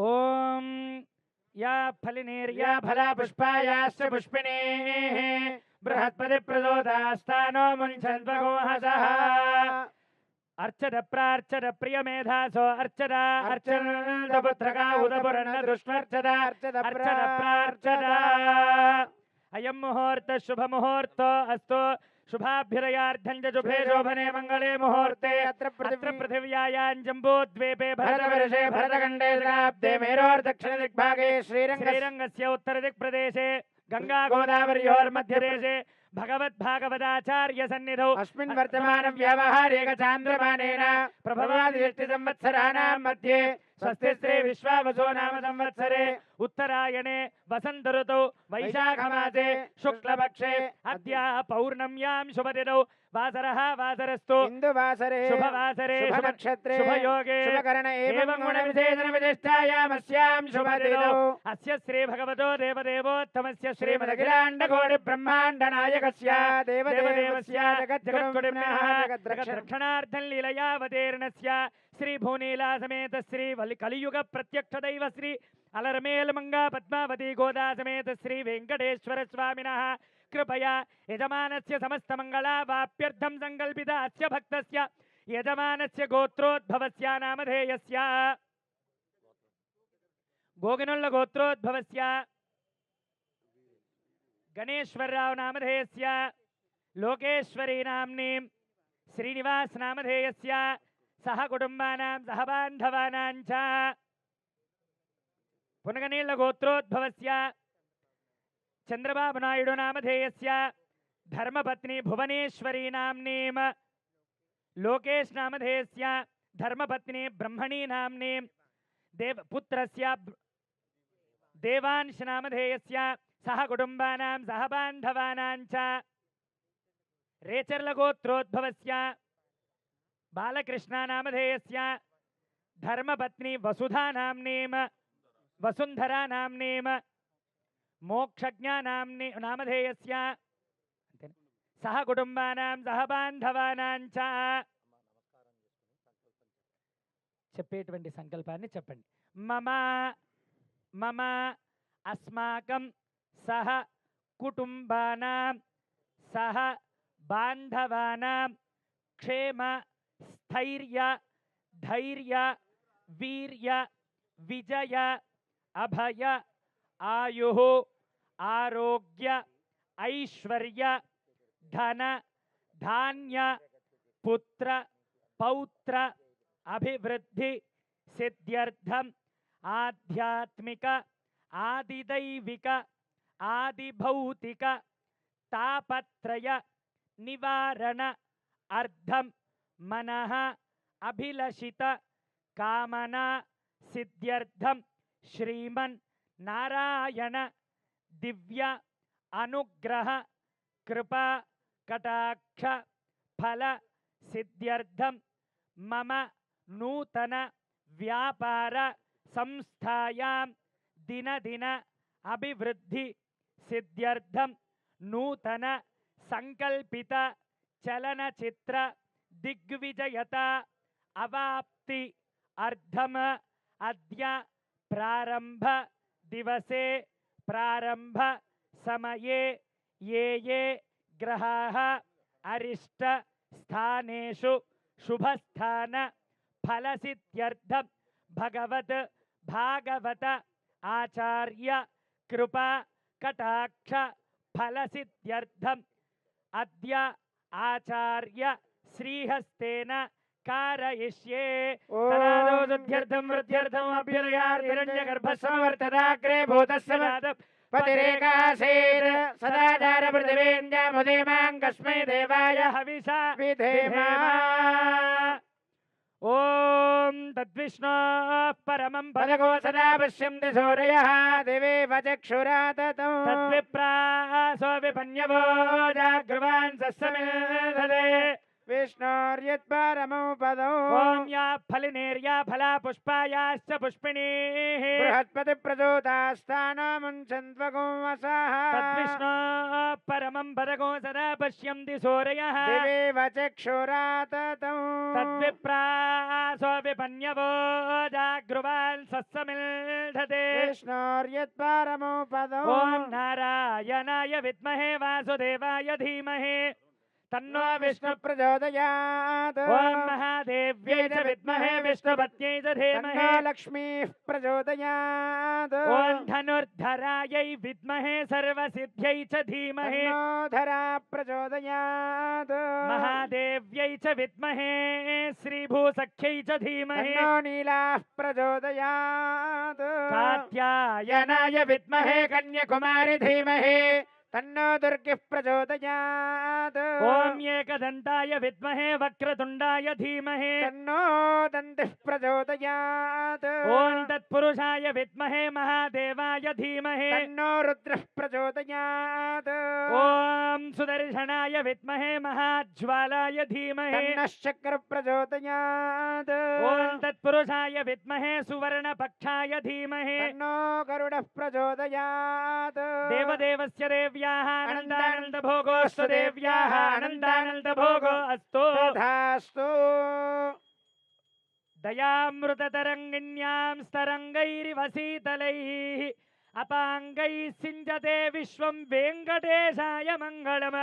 ओम या फलिनेर्या फला पुष्पायाश्च पुष्पिणेः बृहस्पति प्रचोदास्तानो मुञ्चन्वगोहसः अर्चद प्रार्चद प्रियमेधासो अर्चद अर्चनपुत्रका उदपुरन्न दुष्मर्चद अर्चद प्रार्चद अयं मुहूर्तः शुभ मुहूर्तो अस्तु शुभाभ्युदयार्थं च शुभे शोभने मङ्गले मुहूर्ते अत्र पृथिव्यायां जम्बूद्वीपे भरतवर्षे भरतखण्डे शताब्दे मेरोर्दक्षिणदिग्भागे श्रीरङ्गस्य उत्तरदिक्प्रदेशे गंगा गोदावर्योर्मध्यदेशे भगवद्भागवताचार्य सन्निधौ अस्मिन् वर्तमान व्यावहारिक चान्द्रमानेन प्रभवादिष्टि संवत्सराणां मध्ये स्वस्ति श्री विश्वावसो नाम संवत्सरे उत्तरायणे वसंत ऋतौ वैशाखमासे शुक्लपक्षे अद्य पौर्णम्यां शुभतिथौ वासरः वासरस्तु इन्दुवासरे शुभवासरे शुभनक्षत्रे शुभयोगे शुभकरण एवं गुणविशेषण विशिष्टायामस्यां शुभतिथौ अस्य श्री भगवतो देवदेवोत्तमस्य श्रीमदखिलाण्डकोटि ब्रह्माण्ड नायकस्य देवदेवस्य जगद्गुरुमः जगद्रक्षणार्थं लीलयावतीर्णस्य श्री भूनीला समेत श्री कलियुग प्रत्यक्ष दैव श्री अलरमेल मंगा पद्मावती गोदा समेत श्री वेंकटेश्वर स्वामिनः कृपया यजमानस्य समस्त मंगलावाप्यर्थं संकल्पितस्य भक्तस्य यजमानस्य गोत्रोद्भवस्य नामधेयस्य गोगिनुल्ल गोत्रोद्भवस्य गणेश्वरराव नामधेयस्य लोकेश्वरी नाम्नीं श्रीनिवास नामधेयस्य सह कुटुंबानां सह बांधवानां च पुनगनील गोत्रोद्भवस्य चंद्रबाबु नायडु नामधेयस्य धर्मपत्नी भुवनेश्वरी नाम्नीं लोकेश नामधेयस्य धर्मपत्नी ब्रह्मणी नाम्नीं पुत्रस्य देवांश नामधेयस्य सह कुटुंबानां सह बांधवानां च रेचर्ल गोत्रोद्भवस्य बालकृष्ण नामधेयस्य धर्मपत्नी वसुधा नाम्नीं वसुंधरा नाम्नीं मोक्षज्ञा नामधेयस्य सह कुटुंबानां सह बांधवानां च చెప్పేటువంటి సంకల్పాన్ని చెప్పండి మమ మమ అస్మాకం సహ కుటుంబానాం సహ బాంధవానాం క్షేమ स्थैर्य धैर्य वीर्य विजय अभय आयुः आरोग्य ऐश्वर्य धन धान्य पुत्र पौत्र अभिवृद्धि सिद्ध्यर्थम आध्यात्मिक आदिदैविक आदिभौतिक तापत्रय निवारण अर्थम मनः अभिलषित कामना सिद्ध्यर्थम श्रीमन् नारायण दिव्य अनुग्रह कृपा कटाक्ष फल सिद्ध्यर्थम मम नूतन व्यापार संस्थायां दिन दिन अभिवृद्धि सिद्ध्यर्थम नूतन संकल्पित चलनचित्र दिग्विजयता अवाप्ति अर्धम अद्य प्रारंभ दिवसे प्रारंभ समये ये ये ग्रहाः अरिष्ट स्थानेषु शुभस्थान फलसिद्ध्यर्थं भगवत भागवत आचार्य कृपा कटाक्ष फलसिद्ध्यर्थं अद्य आचार्य श्रीहस्तेन कारयिष्ये तदादोदुध्यर्थं वृद्ध्यर्थं अभ्युदयात् हिरण्यगर्भस्समवर्तदाग्रे भूतस्य पतिरेकासेत् सदाचार पृथिवीन्द्यामुदीमां कस्मै देवाय हविषा विधेम ओम तद्विष्णोः परमं पदको सदा पश्यन्ति सूरयः दिवे वचक्षुरा तद्विप्रासो विपन्यवो जागृवान् सस्समेधते विष्णोर्यत्परमो पदौ ॐ या फलिनेर्या फला पुष्पायाश्च पुष्पिणीः बृहस्पतिप्रचोदास्तानो मुञ्चन्त्वगो वसाः तद्विष्णोः परमं पदगो सदा पश्यन्ति सूरयः दिवेव चक्षुराततौ तद्विप्रासो विपन्यवो जागृवान् सत्समिल्धते विष्णोर्यत्परमो पदौ ॐ नारायणाय विद्महे वासुदेवाय धीमहि तन्नो विष्णु प्रचोदयात् ॐ महादेव्यै च विद्महे विष्णुपत्न्यै च धीमहि तन्नो लक्ष्मीः प्रचोदयात् ॐ धनुर्धरायै विद्महे सर्वसिद्ध्यै च धीमहि तन्नो धरा प्रचोदयात् महादेव्यै च विद्महे श्रीभूसख्यै च धीमहि तन्नो नीलाः प्रचोदयात् कात्यायनाय विद्महे कन्याकुमारी धीमहि तन्नो दुर्गिः प्रचोदयात् ॐ एकदन्ताय विद्महे वक्रतुण्डाय धीमहि तन्नो दन्तिः प्रचोदयात् ॐ तत्पुरुषाय विद्महे महादेवाय धीमहि तन्नो रुद्रः प्रचोदयात् ॐ सुदर्शनाय विद्महे महाज्वालाय धीमहि तन्नः शक्रः प्रचोदयात् ॐ तत्पुरुषाय विद्महे सुवर्णपक्षाय धीमहि तन्नो गरुडः प्रचोदयात् देवदेवस्य देव्याः आनन्दानन्दभोगोऽस्तु देव्याः आनन्दानन्दभोगो अस्तु तथास्तु दयामृततरङ्गिन्यां स्तरङ्गैरिव शीतलैः अपाङ्गैः सिञ्चते विश्वं वेङ्कटेशाय मङ्गलम्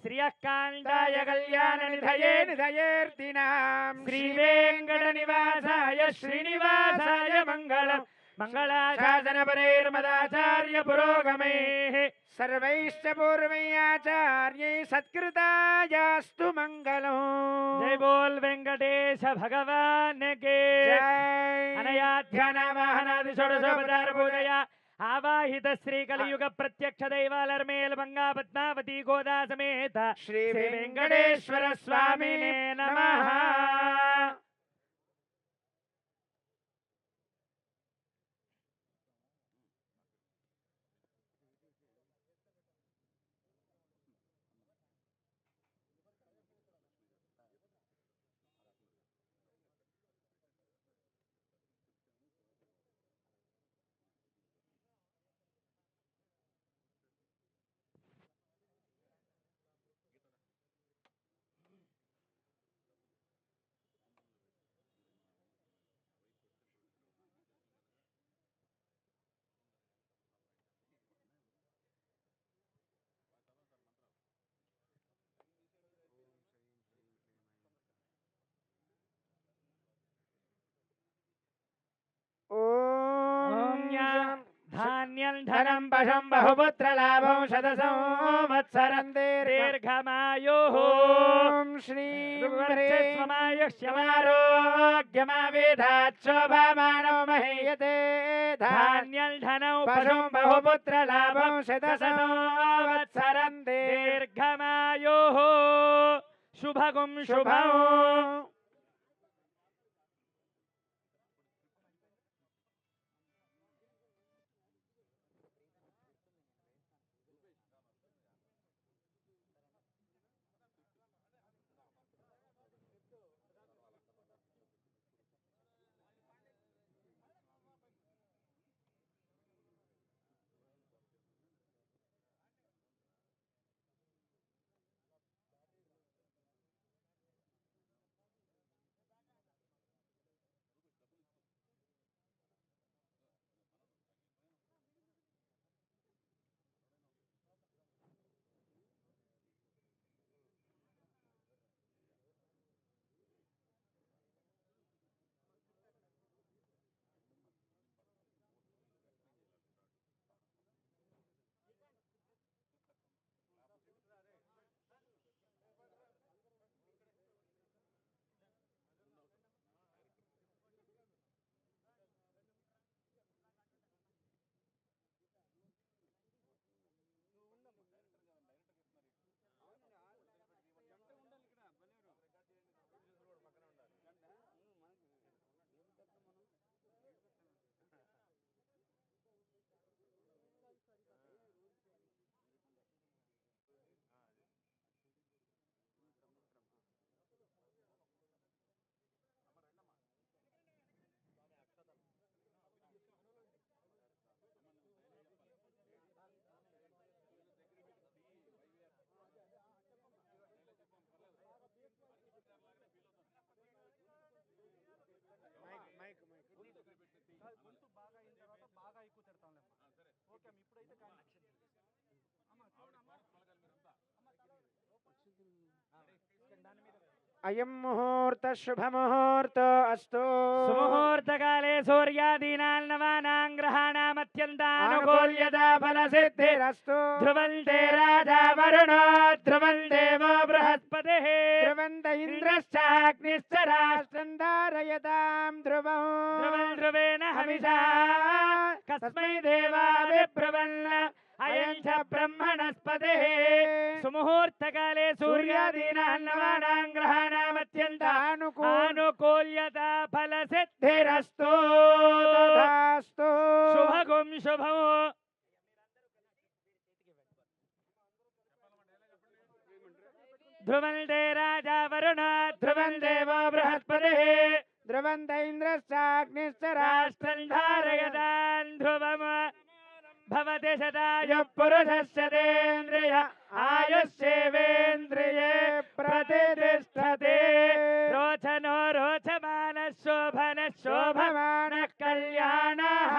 श्रियः कान्ताय कल्याणनिधये निधयेर्दिनां श्रीवेङ्कटनिवासाय श्रीनिवासाय मङ्गलम् मङ्गलाशासनपरैर्मदाचार्य पुरोगमैः सर्वैश्च पूर्वैराचार्यैः सत्कृतायास्तु मङ्गलम् जय बोल वेंकटेश भगवान के जय अनयाध्यानावाहनादि षोडशोपचार पूजया आवाहित श्री कलियुग प्रत्यक्ष दैवालर्मेल मंगा पद्मावती गोदा समेत श्री वेंकटेश्वर स्वामिने नमः धान्यं धनं पशुं बहुपुत्रलाभं शतसंवत्सरं दीर्घमायुः ॐ श्री स्वमायुष्यमारोग्यमावेधात् शोभामानो महीयते धान्यं धनं पशुं बहुपुत्रलाभं शतसंवत्सरं दीर्घमायुः शुभगुं शुभम् అయం ముహూర్త శుభముహూర్తో అస్తు. సుముహూర్తకాలే సూర్యాదీనాం నవానాం గ్రహాణామత్యంతానుకూల్యతా ఫలసిద్ధిరస్తు. ధ్రువంతే రాజా వరుణో ధ్రువం దేవో బృహస్పతిః ధ్రువంత ఇంద్రశ్చాగ్నిశ్చ రాష్ట్రం ధారయతాం ధ్రువం. ధ్రువం ధ్రువేణ హవిషా కస్మై దేవా విబ్రవన్ అయం చ బ్రహ్మణస్పతిః. సుముహూర్తకాలే సూర్యాదీనాం నవానాం గ్రహాణామత్యంతానుకూల్యతా ఫలసిద్ధిరస్తు. తథాస్తు. శుభగం శుభం. ధ్రువంతే రాజా వరుణ ధ్రువం దేవో బృహస్పతిః ధ్రువంత ఇంద్రశ్చాగ్నిశ్చ రాష్ట్రం ధారయతాన్ ధ్రువం. భవతి శతాయుః పురుషస్యేంద్రియ ఆయుష్యేవేంద్రియే ప్రతిష్టతే. రోచనో రోచమానః శోభనః శోభమానః కళ్యాణః.